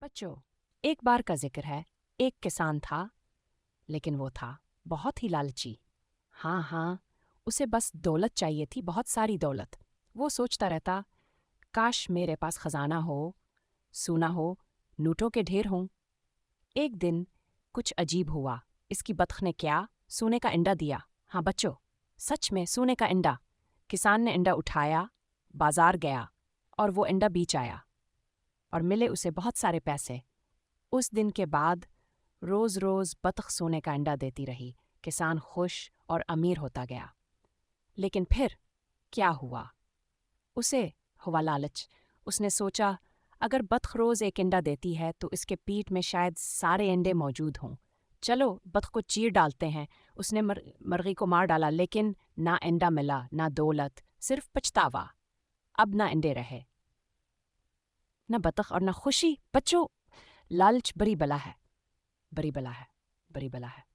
بچوں، ایک بار کا ذکر ہے، ایک کسان تھا، لیکن وہ تھا بہت ہی لالچی۔ ہاں، اسے بس دولت چاہیے تھی، بہت ساری دولت۔ وہ سوچتا رہتا، کاش میرے پاس خزانہ ہو، سونا ہو، نوٹوں کے ڈھیر ہوں۔ ایک دن کچھ عجیب ہوا۔ اس کی بطخ نے کیا؟ سونے کا انڈا دیا۔ ہاں بچوں، سچ میں سونے کا انڈا۔ کسان نے انڈا اٹھایا، بازار گیا اور وہ انڈا بیچ آیا اور ملے اسے بہت سارے پیسے۔ اس دن کے بعد روز روز بطخ سونے کا انڈا دیتی رہی۔ کسان خوش اور امیر ہوتا گیا۔ لیکن پھر کیا ہوا؟ اسے ہوا لالچ۔ اس نے سوچا، اگر بطخ روز ایک انڈا دیتی ہے تو اس کے پیٹ میں شاید سارے انڈے موجود ہوں۔ چلو بطخ کو چیر ڈالتے ہیں۔ اس نے مرغی کو مار ڈالا، لیکن نہ انڈا ملا، نہ دولت، صرف پچھتاوا۔ اب نہ انڈے رہے، نہ بطخ اور نہ خوشی۔ بچوں، لالچ بری بلا ہے، بری بلا ہے، بری بلا ہے۔